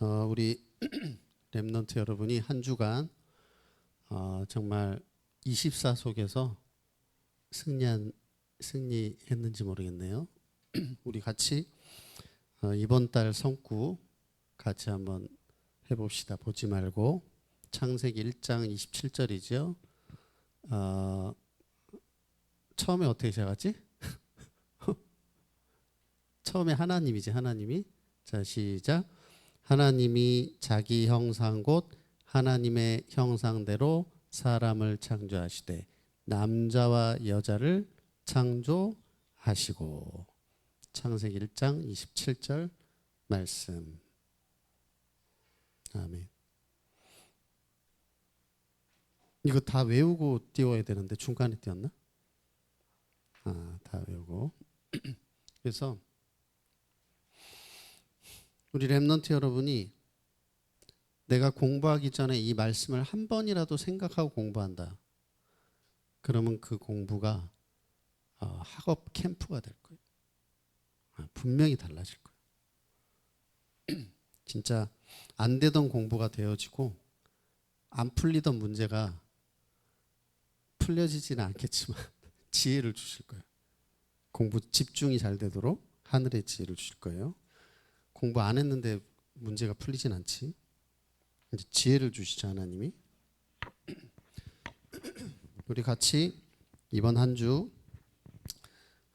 우리 렘넌트 여러분이 한 주간 정말 24 속에서 승리했는지 모르겠네요. 우리 같이 이번 달 성구 같이 한번 해봅시다. 보지 말고 창세기 1장 27절이죠. 처음에 어떻게 시작하지? 처음에 하나님이지, 하나님이. 자, 시작. 하나님이 자기 형상 곧 하나님의 형상대로 사람을 창조하시되 남자와 여자를 창조하시고. 창세기 1장 27절 말씀. 아멘. 이거 다 외우고 띄워야 되는데 중간에 띄웠나? 다 외우고. 그래서 우리 렘넌트 여러분이 내가 공부하기 전에 이 말씀을 한 번이라도 생각하고 공부한다. 그러면 그 공부가 학업 캠프가 될 거예요. 분명히 달라질 거예요. 진짜 안 되던 공부가 되어지고 안 풀리던 문제가 풀려지지는 않겠지만 지혜를 주실 거예요. 공부 집중이 잘 되도록 하늘의 지혜를 주실 거예요. 공부 안 했는데 문제가 풀리진 않지. 이제 지혜를 주시죠, 하나님이. 우리 같이 이번 한 주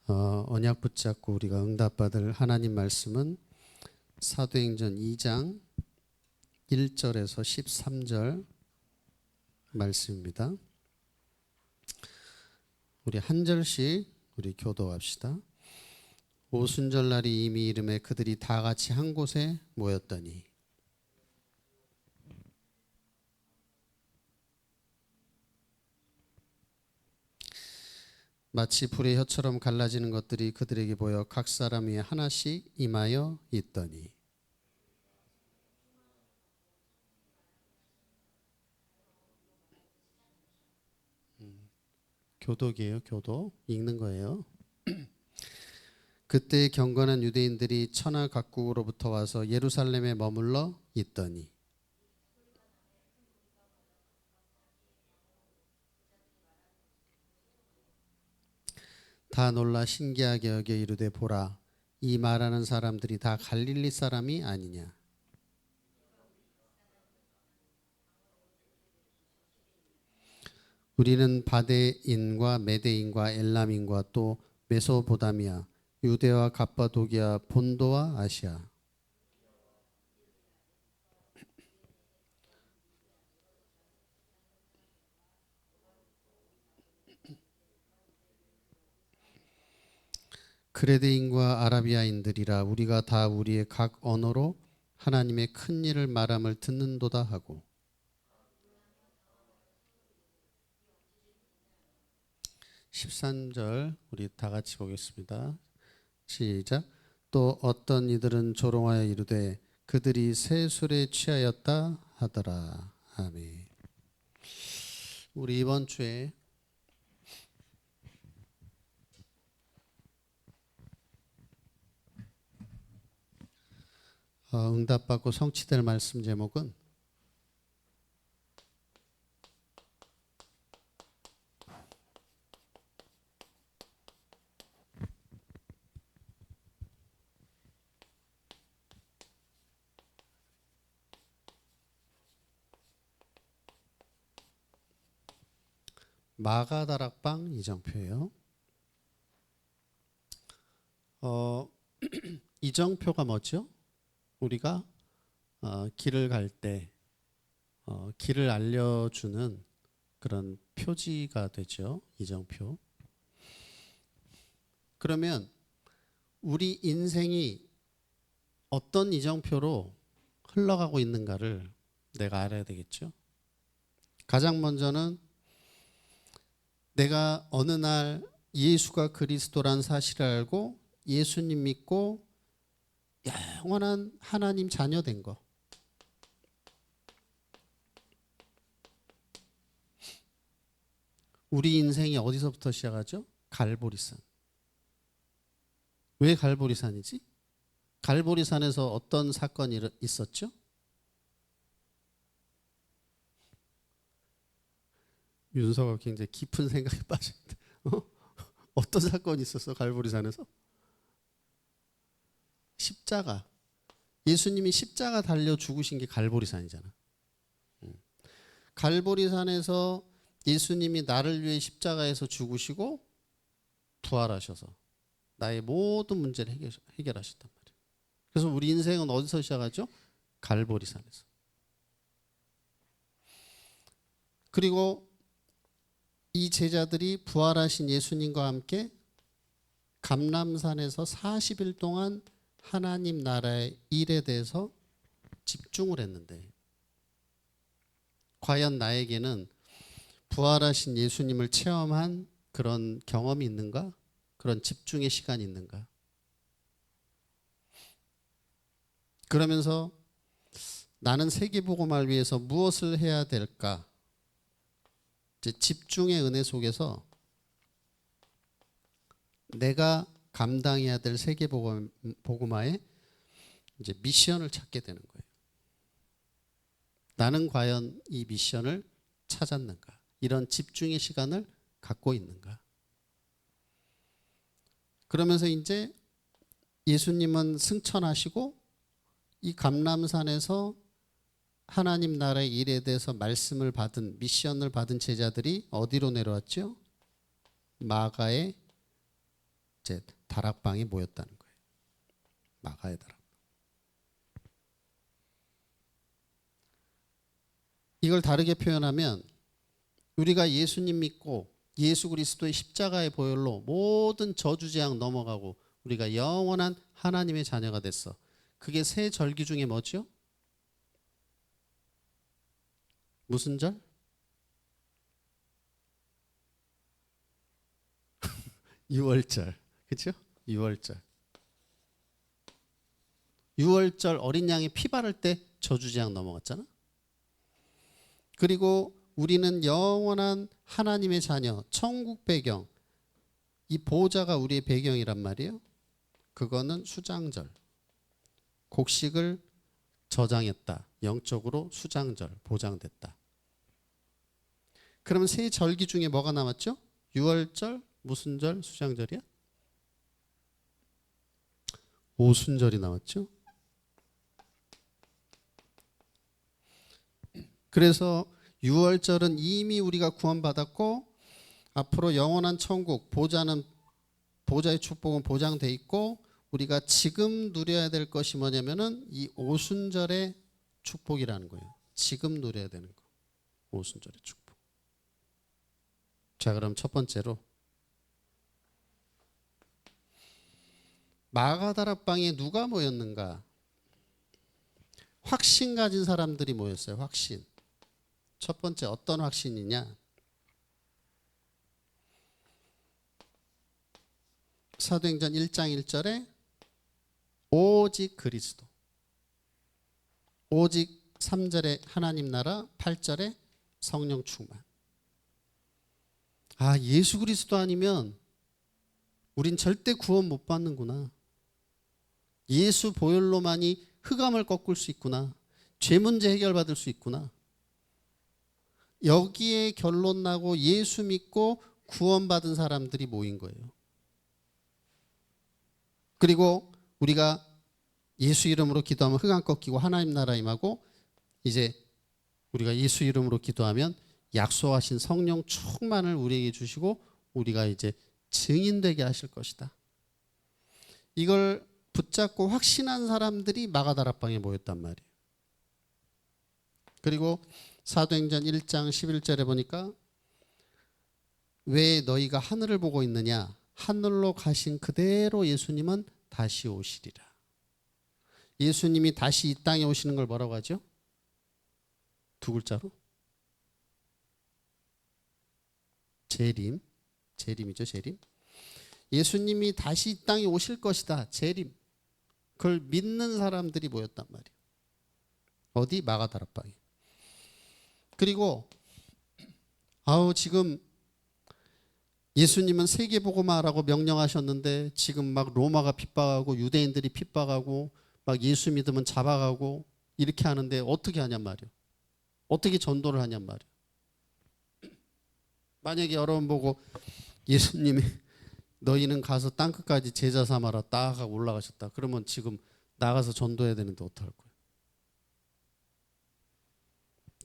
언약 붙잡고 우리가 응답받을 하나님 말씀은 사도행전 2장 1절에서 13절 말씀입니다. 우리 한 절씩 우리 교도합시다. 오순절날이 이미 이름에 그들이 다 같이 한 곳에 모였더니 마치 불의 혀처럼 갈라지는 것들이 그들에게 보여 각 사람 위에 하나씩 임하여 있더니 교독이에요. 교독 읽는 거예요. 그때 경건한 유대인들이 천하 각국으로부터 와서 예루살렘에 머물러 있더니 다 놀라 신기하게 여겨 이르되 보라 이 말하는 사람들이 다 갈릴리 사람이 아니냐. 우리는 바데인과 메데인과 엘람인과 또 메소보다미아 유대와 갑바도기아 본도와 아시아 크레데인과 아라비아인들이라 우리가 다 우리의 각 언어로 하나님의 큰 일을 말함을 듣는도다 하고 13절 우리 다 같이 보겠습니다. 시작. 또 어떤 이들은 조롱하여 이르되 그들이 새 술에 취하였다 하더라. 아멘. 우리 이번 주에 응답받고 성취될 말씀 제목은 마가다락방 이정표예요. 이정표가 뭐죠? 우리가 길을 갈 때 길을 알려주는 그런 표지가 되죠. 이정표. 그러면 우리 인생이 어떤 이정표로 흘러가고 있는가를 내가 알아야 되겠죠. 가장 먼저는 내가 어느 날 예수가 그리스도란 사실을 알고 예수님 믿고 영원한 하나님 자녀 된 거. 우리 인생이 어디서부터 시작하죠? 갈보리산. 왜 갈보리산이지? 갈보리산에서 어떤 사건이 있었죠? 윤서가 굉장히 깊은 생각에 빠졌는데 어떤 사건이 있었어? 갈보리산에서? 십자가. 예수님이 십자가 달려 죽으신 게 갈보리산이잖아. 갈보리산에서 예수님이 나를 위해 십자가에서 죽으시고 부활하셔서 나의 모든 문제를 해결하셨단 말이에요. 그래서 우리 인생은 어디서 시작하죠? 갈보리산에서. 그리고 이 제자들이 부활하신 예수님과 함께 감람산에서 40일 동안 하나님 나라의 일에 대해서 집중을 했는데, 과연 나에게는 부활하신 예수님을 체험한 그런 경험이 있는가? 그런 집중의 시간이 있는가? 그러면서 나는 세계복음을 위해서 무엇을 해야 될까? 이제 집중의 은혜 속에서 내가 감당해야 될 세계복음화의 이제 미션을 찾게 되는 거예요. 나는 과연 이 미션을 찾았는가? 이런 집중의 시간을 갖고 있는가? 그러면서 이제 예수님은 승천하시고 이 감람산에서 하나님 나라의 일에 대해서 말씀을 받은, 미션을 받은 제자들이 어디로 내려왔죠? 마가의 이제 다락방에 모였다는 거예요. 마가의 다락방. 이걸 다르게 표현하면 우리가 예수님 믿고 예수 그리스도의 십자가의 보혈로 모든 저주재앙 넘어가고 우리가 영원한 하나님의 자녀가 됐어. 그게 세 절기 중에 뭐죠? 무슨 절? 유월절. 그렇죠? 유월절. 유월절 어린 양이 피 바를 때 저주재앙 넘어갔잖아. 그리고 우리는 영원한 하나님의 자녀, 천국 배경, 이 보호자가 우리의 배경이란 말이에요. 그거는 수장절. 곡식을 저장했다. 영적으로 수장절, 보장됐다. 그러면 세 절기 중에 뭐가 남았죠? 유월절, 무슨 절, 수장절이야? 오순절이 남았죠. 그래서 유월절은 이미 우리가 구원받았고 앞으로 영원한 천국, 보좌의 축복은 보장돼 있고 우리가 지금 누려야 될 것이 뭐냐면은 이 오순절의 축복이라는 거예요. 지금 누려야 되는 거. 오순절의 축복. 자, 그럼 첫 번째로 마가다락방에 누가 모였는가? 확신 가진 사람들이 모였어요. 확신. 첫 번째 어떤 확신이냐? 사도행전 1장 1절에 오직 그리스도, 오직 3절에 하나님 나라, 8절에 성령 충만. 아, 예수 그리스도 아니면 우린 절대 구원 못 받는구나. 예수 보혈로만이 흑암을 꺾을 수 있구나. 죄 문제 해결받을 수 있구나. 여기에 결론 나고 예수 믿고 구원받은 사람들이 모인 거예요. 그리고 우리가 예수 이름으로 기도하면 흑암 꺾이고 하나님 나라 임하고 이제 우리가 예수 이름으로 기도하면 약속하신 성령 충만을 우리에게 주시고 우리가 이제 증인되게 하실 것이다. 이걸 붙잡고 확신한 사람들이 마가다락방에 모였단 말이에요. 그리고 사도행전 1장 11절에 보니까 왜 너희가 하늘을 보고 있느냐? 하늘로 가신 그대로 예수님은 다시 오시리라. 예수님이 다시 이 땅에 오시는 걸 뭐라고 하죠? 두 글자로? 재림. 재림이죠, 재림. 예수님이 다시 이 땅에 오실 것이다. 재림. 그걸 믿는 사람들이 모였단 말이에요. 어디? 마가다락방에. 그리고 지금 예수님은 세계복음화라고 명령하셨는데 지금 막 로마가 핍박하고 유대인들이 핍박하고 막 예수 믿으면 잡아가고 이렇게 하는데 어떻게 하냔 말이에요. 어떻게 전도를 하냔 말이에요. 만약에 여러분 보고 예수님이 너희는 가서 땅끝까지 제자 삼아라 딱 하고 올라가셨다. 그러면 지금 나가서 전도해야 되는데 어떡할 거예요?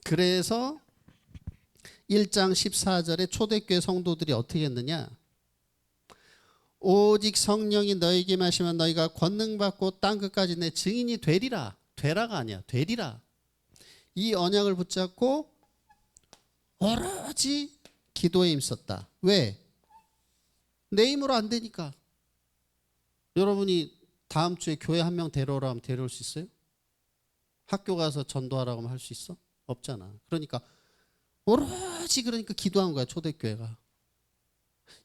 그래서 1장 14절에 초대교회 성도들이 어떻게 했느냐? 오직 성령이 너희에게 마시면 너희가 권능받고 땅끝까지 내 증인이 되리라. 되라가 아니야. 되리라. 이 언약을 붙잡고 오로지 기도에 힘썼다. 왜? 내 힘으로 안 되니까. 여러분이 다음 주에 교회 한 명 데려오라 하면 데려올 수 있어요? 학교 가서 전도하라고 하면 할 수 있어? 없잖아. 그러니까 오로지 그러니까 기도한 거야. 초대교회가.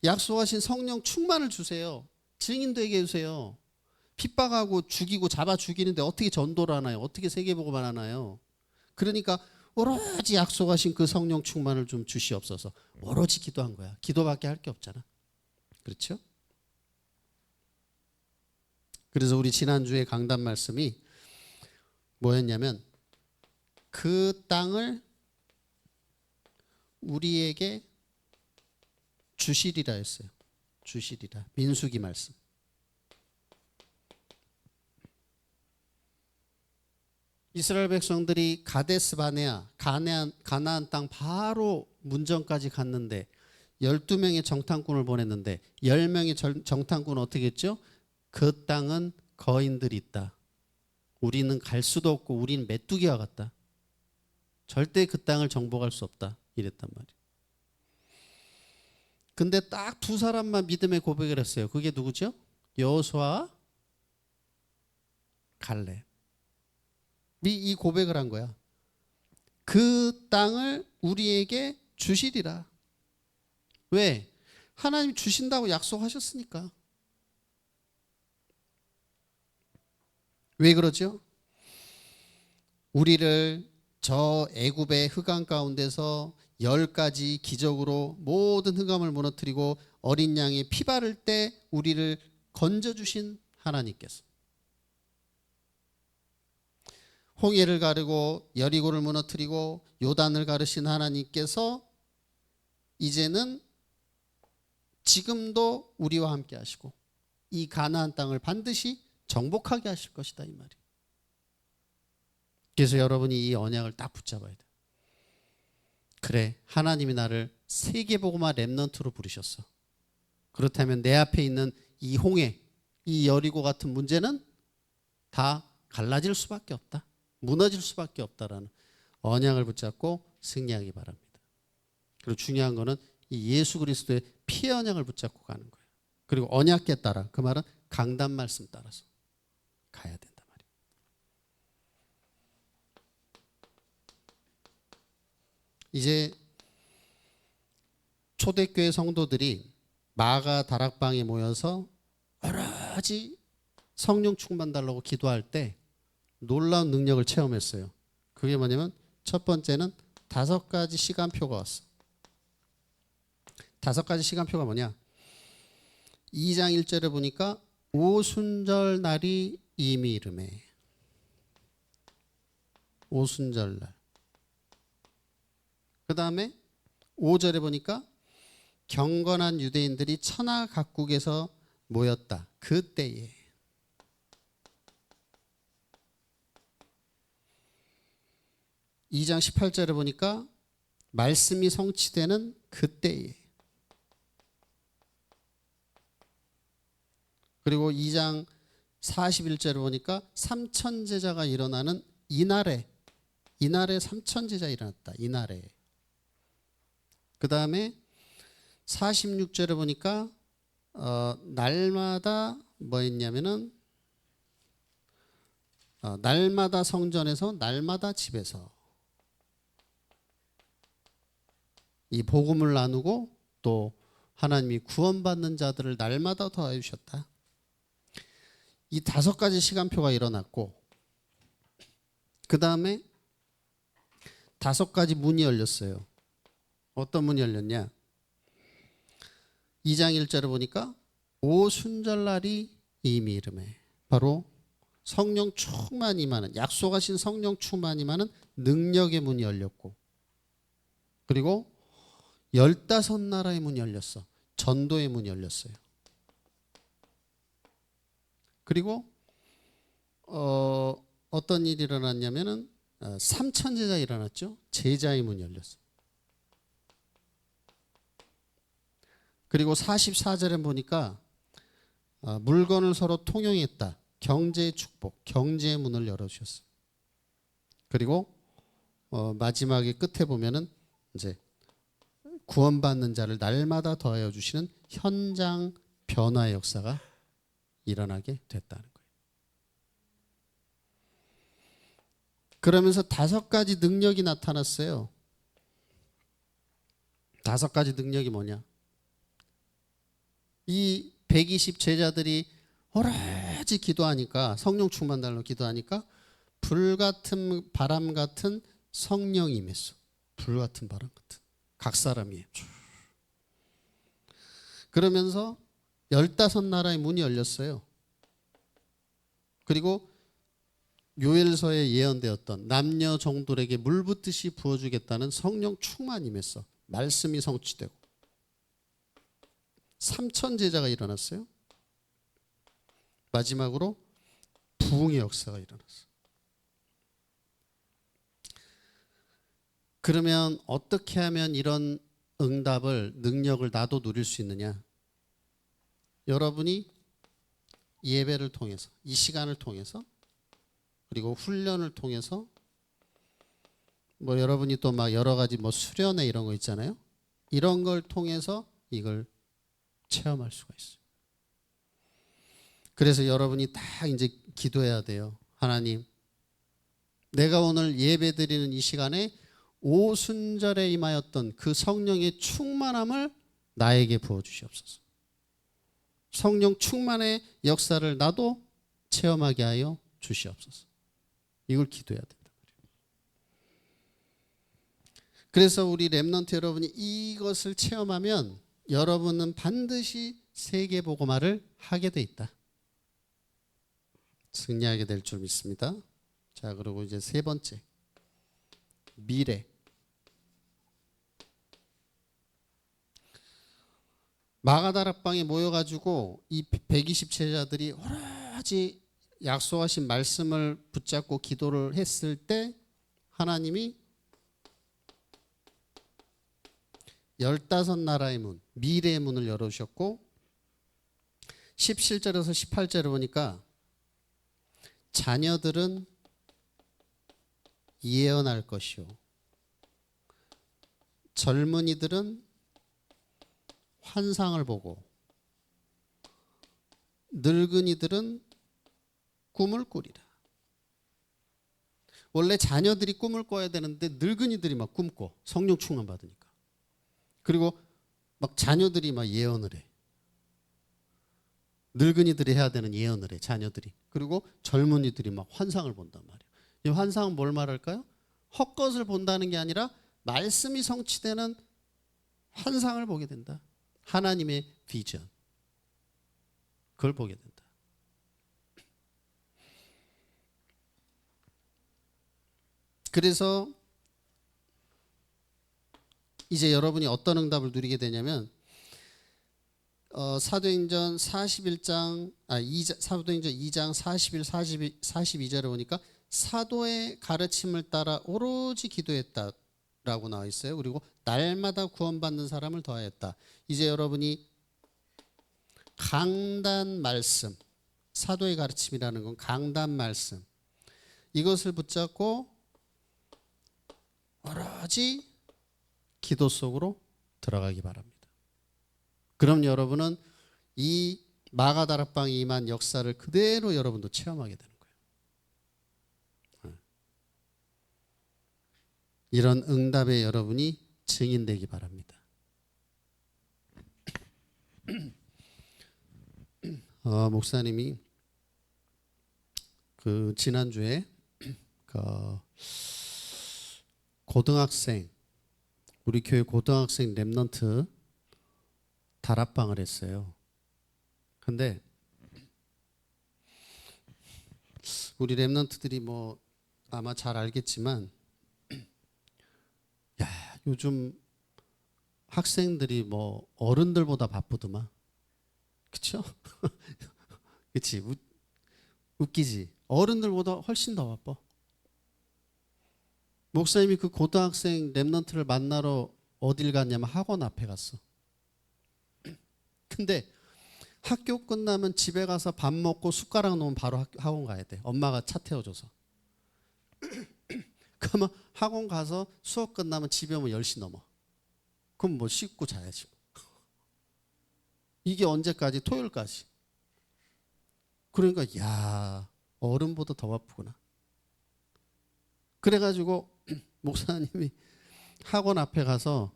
약속하신 성령 충만을 주세요. 증인 되게 해주세요. 핍박하고 죽이고 잡아 죽이는데 어떻게 전도를 하나요? 어떻게 세계복음을 하나요? 그러니까 오로지 약속하신 그 성령 충만을 좀 주시옵소서. 오로지 기도한 거야. 기도밖에 할 게 없잖아. 그렇죠? 그래서 우리 지난주에 강단 말씀이 뭐였냐면 그 땅을 우리에게 주시리라 했어요. 주시리라. 민수기 말씀. 이스라엘 백성들이 가데스 바네아 가나안 땅 바로 문전까지 갔는데 12명의 정탐꾼을 보냈는데 10명의 정탐꾼은 어떻게 했죠? 그 땅은 거인들이 있다. 우리는 갈 수도 없고 우리는 메뚜기와 같다. 절대 그 땅을 정복할 수 없다. 이랬단 말이에요. 근데 딱 두 사람만 믿음의 고백을 했어요. 그게 누구죠? 여호수아와 갈렙이 이 고백을 한 거야. 그 땅을 우리에게 주시리라. 왜? 하나님 주신다고 약속하셨으니까. 왜 그러죠? 우리를 저 애굽의 흑암 가운데서 10가지 기적으로 모든 흑암을 무너뜨리고 어린 양이 피 바를 때 우리를 건져주신 하나님께서 홍해를 가르고 여리고를 무너뜨리고 요단을 가르신 하나님께서 이제는 지금도 우리와 함께 하시고 이 가나안 땅을 반드시 정복하게 하실 것이다 이 말이에요. 그래서 여러분이 이 언약을 딱 붙잡아야 돼요. 그래, 하나님이 나를 세계복음화 렘넌트로 부르셨어. 그렇다면 내 앞에 있는 이 홍해, 이 여리고 같은 문제는 다 갈라질 수밖에 없다. 무너질 수밖에 없다라는 언약을 붙잡고 승리하기 바랍니다. 그리고 중요한 거는 이 예수 그리스도의 피의 언약을 붙잡고 가는 거예요. 그리고 언약에 따라, 그 말은 강단 말씀 따라서 가야 된단 말이에요. 이제 초대교회 성도들이 마가 다락방에 모여서 오로지 성령 충만 달라고 기도할 때 놀라운 능력을 체험했어요. 그게 뭐냐면 첫 번째는 5가지 시간표가 왔어. 5가지 시간표가 뭐냐? 2장 1절에 보니까 오순절 날이 이미 이르매. 오순절 날. 그 다음에 5절에 보니까 경건한 유대인들이 천하 각국에서 모였다. 그때에. 이 2장 18절에 보니까 말씀이 성취되는 그때에. 그리고 2장 41절에 보니까 3천 제자가 일어나는 이날에 3천 제자 일어났다. 이날에. 그 다음에 46절에 보니까 날마다 뭐 했냐면은 날마다 성전에서 날마다 집에서 이 복음을 나누고 또 하나님이 구원받는 자들을 날마다 도와주셨다. 이 5가지 시간표가 일어났고 그 다음에 5가지 문이 열렸어요. 어떤 문이 열렸냐? 2장 1절에 보니까 오순절날이 이미 이르매. 바로 성령 충만이 많은, 약속하신 성령 충만이 많은 능력의 문이 열렸고, 그리고 15나라의 문이 열렸어. 전도의 문이 열렸어요. 그리고 어떤 일이 일어났냐면은 3천 제자 일어났죠. 제자의 문이 열렸어. 그리고 44절에 보니까 물건을 서로 통용했다. 경제의 축복, 경제의 문을 열어주셨어요. 그리고 마지막에 끝에 보면은 이제 구원받는 자를 날마다 더하여 주시는 현장 변화의 역사가 일어나게 됐다는 거예요. 그러면서 5가지 능력이 나타났어요. 5가지 능력이 뭐냐? 이 120 제자들이 오로지 기도하니까, 성령 충만 달로 기도하니까 불같은 바람 같은 성령이 임했어. 불같은 바람 같은. 각 사람이. 그러면서 15나라의 문이 열렸어요. 그리고 요엘서에 예언되었던 남녀 종들에게 물 붓듯이 부어주겠다는 성령 충만이 임했어. 말씀이 성취되고 3천 제자가 일어났어요. 마지막으로 부흥의 역사가 일어났어. 그러면 어떻게 하면 이런 응답을, 능력을 나도 누릴 수 있느냐? 여러분이 예배를 통해서, 이 시간을 통해서, 그리고 훈련을 통해서, 뭐 여러분이 또 막 여러 가지 뭐 수련회 이런 거 있잖아요. 이런 걸 통해서 이걸 체험할 수가 있어요. 그래서 여러분이 다 이제 기도해야 돼요. 하나님, 내가 오늘 예배 드리는 이 시간에 오순절에 임하였던 그 성령의 충만함을 나에게 부어주시옵소서. 성령 충만의 역사를 나도 체험하게 하여 주시옵소서. 이걸 기도해야 된다. 그래서 우리 렘넌트 여러분이 이것을 체험하면 여러분은 반드시 세계복음화를 하게 돼 있다. 승리하게 될 줄 믿습니다. 자, 그리고 이제 3번째, 미래. 마가다락방에 모여가지고 이 120 제자들이 오로지 약속하신 말씀을 붙잡고 기도를 했을 때 하나님이 15나라의 문, 미래의 문을 열어주셨고 17절에서 18절을 보니까 자녀들은 예언할 것이요, 젊은이들은 환상을 보고, 늙은이들은 꿈을 꾸리라. 원래 자녀들이 꿈을 꿔야 되는데 늙은이들이 막 꿈꿔. 성령 충만 받으니까. 그리고 막 자녀들이 막 예언을 해. 늙은이들이 해야 되는 예언을 해, 자녀들이. 그리고 젊은이들이 막 환상을 본단 말이에요. 이 환상은 뭘 말할까요? 헛것을 본다는 게 아니라 말씀이 성취되는 환상을 보게 된다. 하나님의 비전. 그걸 보게 된다. 그래서 이제 여러분이 어떤 응답을 누리게 되냐면 사도행전 41장 사도행전 2장 41, 42절에 보니까 사도의 가르침을 따라 오로지 기도했다라고 나와 있어요. 그리고 날마다 구원받는 사람을 더하였다. 이제 여러분이 강단 말씀, 사도의 가르침이라는 건 강단 말씀, 이것을 붙잡고 오로지 기도 속으로 들어가기 바랍니다. 그럼 여러분은 이 마가다락방에 임한 역사를 그대로 여러분도 체험하게 되는 거예요. 이런 응답에 여러분이 증인되기 바랍니다. 목사님이 그 지난주에 그 고등학생, 우리 교회 고등학생 렘넌트 다락방을 했어요. 근데 우리 렘넌트들이 뭐 아마 잘 알겠지만, 야, 요즘 학생들이 뭐 어른들보다 바쁘더만. 그쵸? 그치? 웃기지? 어른들보다 훨씬 더 바빠. 목사님이 그 고등학생 랩런트를 만나러 어딜 갔냐면 학원 앞에 갔어. 근데 학교 끝나면 집에 가서 밥 먹고 숟가락 놓으면 바로 학원 가야 돼. 엄마가 차 태워줘서. 그러면 학원 가서 수업 끝나면 집에 오면 10시 넘어. 그럼 뭐 씻고 자야지. 이게 언제까지? 토요일까지. 그러니까 야, 어른보다 더 바쁘구나. 그래가지고 목사님이 학원 앞에 가서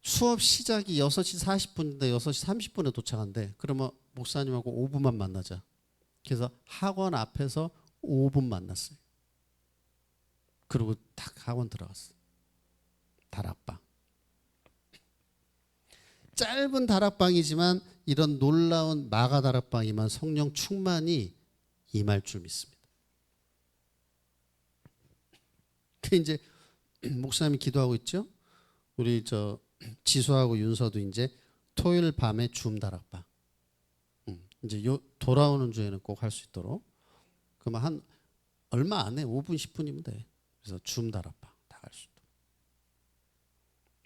수업 시작이 6시 40분인데 6시 30분에 도착한대. 그러면 목사님하고 5분만 만나자. 그래서 학원 앞에서 5분 만났어요. 그리고 딱 학원 들어갔어. 다락방. 짧은 다락방이지만 이런 놀라운 마가 다락방이면 성령 충만이 임할 줄 믿습니다. 그 이제 목사님이 기도하고 있죠. 우리 지수하고 윤서도 이제 토요일 밤에 줌 다락방. 이제 돌아오는 주에는 꼭 할 수 있도록. 그러면 한 얼마 안 해. 5분 10분이면 돼. 그래서 줌 다락방 다 갈 수 있도록.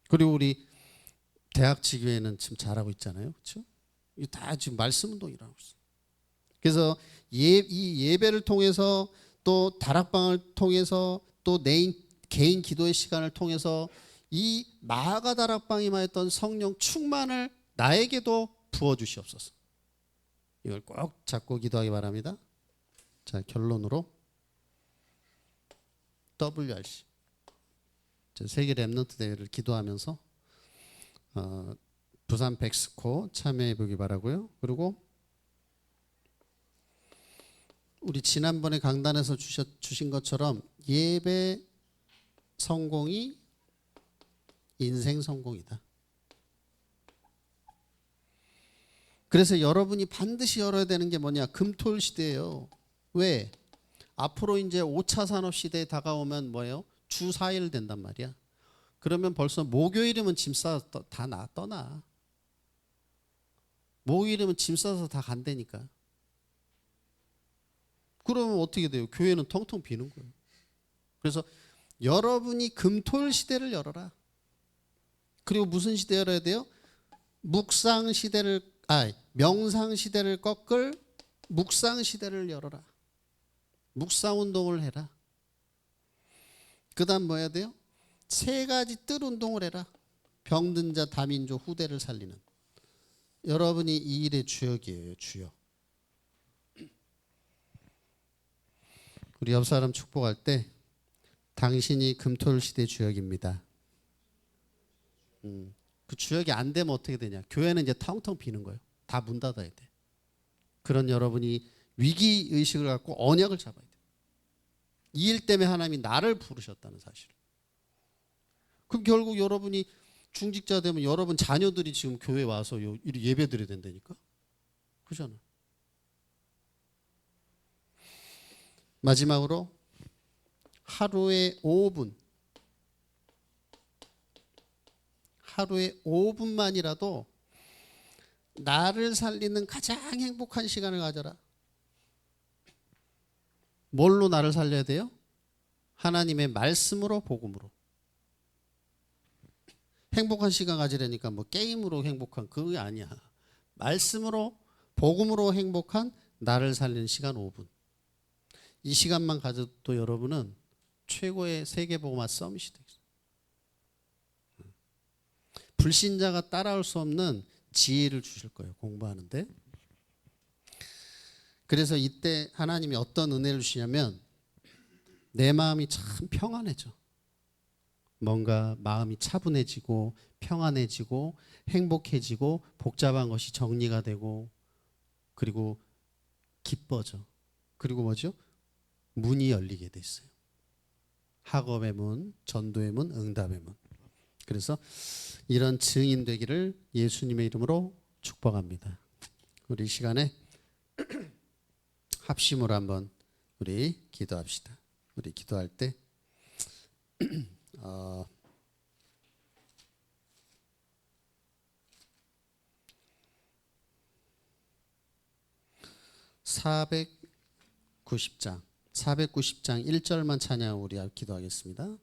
그리고 우리 대학 지교회는 지금 잘하고 있잖아요. 그렇죠? 다 지금 말씀 운동이라고 있어요. 그래서 이 예배를 통해서 또 다락방을 통해서 또 개인 기도의 시간을 통해서 이 마가 다락방에 임하였던 성령 충만을 나에게도 부어 주시옵소서. 이걸 꼭 잡고 기도하기 바랍니다. 자, 결론으로 WRC 세계 랩런트 대회를 기도하면서 부산 백스코 참여해 보기 바라고요. 그리고 우리 지난번에 강단에서 주신 것처럼 예배 성공이 인생 성공이다. 그래서 여러분이 반드시 열어야 되는 게 뭐냐? 금토일 시대예요. 왜? 앞으로 이제 5차 산업 시대에 다가오면 뭐예요? 주 4일 된단 말이야. 그러면 벌써 목요일이면 짐 싸서 다 떠나. 목요일이면 짐 싸서 다 간다니까. 그러면 어떻게 돼요? 교회는 텅텅 비는 거예요. 그래서 여러분이 금토일 시대를 열어라. 그리고 무슨 시대 열어야 돼요? 명상 시대를 꺾을 묵상 시대를 열어라. 묵상 운동을 해라. 그다음 뭐 해야 돼요? 3가지 뜰 운동을 해라. 병든 자 다민족 후대를 살리는. 여러분이 이 일의 주역이에요. 주역. 우리 옆 사람 축복할 때 당신이 금토일 시대 주역입니다. 그 주역이 안 되면 어떻게 되냐? 교회는 이제 텅텅 비는 거예요. 다 문 닫아야 돼. 그런 여러분이 위기 의식을 갖고 언약을 잡아야 돼. 이 일 때문에 하나님이 나를 부르셨다는 사실을. 그럼 결국 여러분이 중직자 되면 여러분 자녀들이 지금 교회 와서 예배 드려야 된다니까. 그잖아. 마지막으로 하루에 5분만이라도 나를 살리는 가장 행복한 시간을 가져라. 뭘로 나를 살려야 돼요? 하나님의 말씀으로, 복음으로. 행복한 시간 가지려니까 뭐 게임으로 행복한 그게 아니야. 말씀으로, 복음으로 행복한 나를 살리는 시간 5분. 이 시간만 가져도 여러분은 최고의 세계복음화 서밋이 되겠어요. 불신자가 따라올 수 없는 지혜를 주실 거예요. 공부하는데. 그래서 이때 하나님이 어떤 은혜를 주시냐면 내 마음이 참 평안해져. 뭔가 마음이 차분해지고 평안해지고 행복해지고 복잡한 것이 정리가 되고 그리고 기뻐져. 그리고 뭐죠? 문이 열리게 돼 있어요. 학업의 문, 전도의 문, 응답의 문. 그래서 이런 증인 되기를 예수님의 이름으로 축복합니다. 우리 시간에 합심으로 한번 우리 기도합시다. 우리 기도할 때 490장 1절만 찬양 우리 기도하겠습니다.